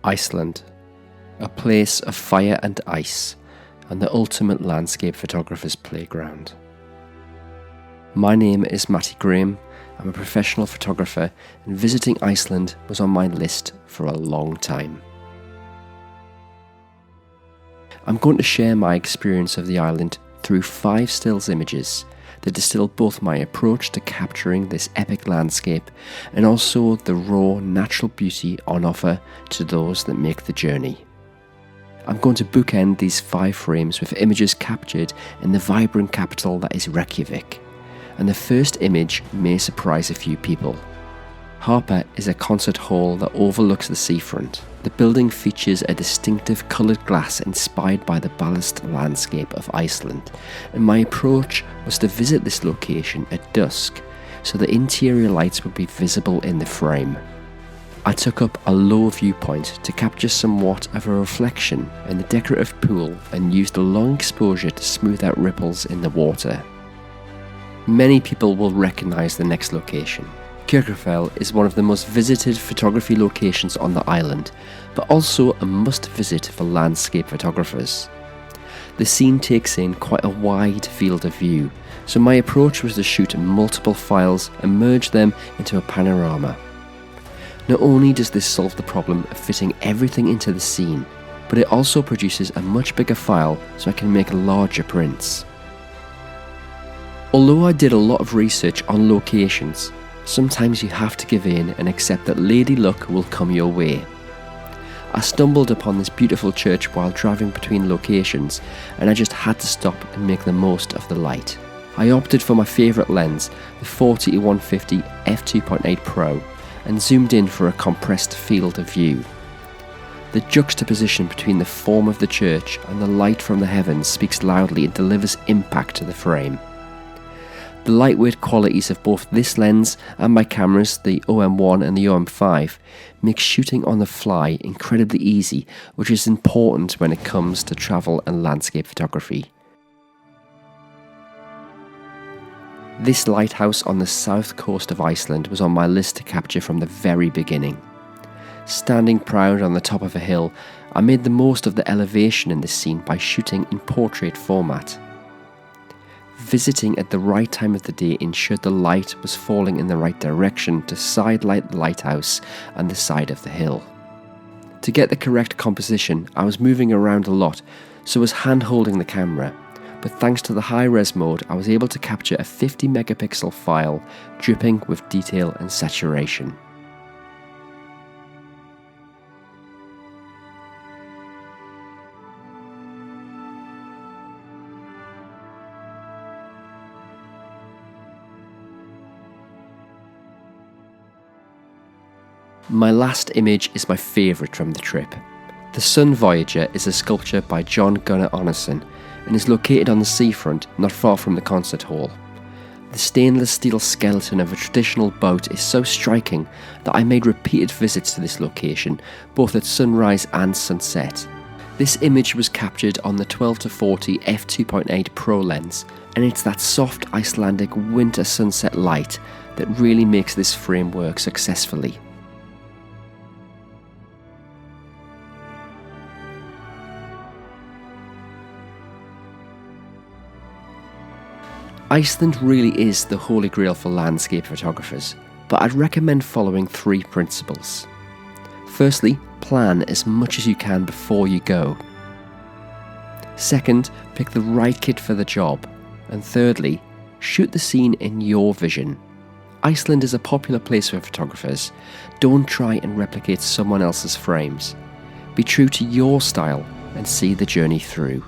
Iceland, a place of fire and ice, and the ultimate landscape photographer's playground. My name is Matty Graham. I'm a professional photographer, and visiting Iceland was on my list for a long time. I'm going to share my experience of the island through 5 stills images that distill both my approach to capturing this epic landscape and also the raw natural beauty on offer to those that make the journey. I'm going to bookend these 5 frames with images captured in the vibrant capital that is Reykjavik, and the first image may surprise a few people. Harpa is a concert hall that overlooks the seafront. The building features a distinctive coloured glass inspired by the balanced landscape of Iceland, and my approach was to visit this location at dusk so the interior lights would be visible in the frame. I took up a low viewpoint to capture somewhat of a reflection in the decorative pool and used a long exposure to smooth out ripples in the water. Many people will recognise the next location. Kilgerfel is one of the most visited photography locations on the island, but also a must-visit for landscape photographers. The scene takes in quite a wide field of view, so my approach was to shoot multiple files and merge them into a panorama. Not only does this solve the problem of fitting everything into the scene, but it also produces a much bigger file so I can make larger prints. Although I did a lot of research on locations, sometimes you have to give in and accept that lady luck will come your way. I stumbled upon this beautiful church while driving between locations, and I just had to stop and make the most of the light. I opted for my favourite lens, the 40-150 f2.8 Pro, and zoomed in for a compressed field of view. The juxtaposition between the form of the church and the light from the heavens speaks loudly and delivers impact to the frame. The lightweight qualities of both this lens and my cameras, the OM1 and the OM5, make shooting on the fly incredibly easy, which is important when it comes to travel and landscape photography. This lighthouse on the south coast of Iceland was on my list to capture from the very beginning. Standing proud on the top of a hill, I made the most of the elevation in this scene by shooting in portrait format. Visiting at the right time of the day ensured the light was falling in the right direction to sidelight the lighthouse and the side of the hill. To get the correct composition, I was moving around a lot, so was hand-holding the camera, but thanks to the high-res mode, I was able to capture a 50 megapixel file dripping with detail and saturation. My last image is my favourite from the trip. The Sun Voyager is a sculpture by John Gunnar Onnesson and is located on the seafront not far from the concert hall. The stainless steel skeleton of a traditional boat is so striking that I made repeated visits to this location, both at sunrise and sunset. This image was captured on the 12-40 f2.8 Pro lens, and it's that soft Icelandic winter sunset light that really makes this frame work successfully. Iceland really is the holy grail for landscape photographers, but I'd recommend following 3 principles. Firstly, plan as much as you can before you go. Second, pick the right kit for the job. And thirdly, shoot the scene in your vision. Iceland is a popular place for photographers. Don't try and replicate someone else's frames. Be true to your style and see the journey through.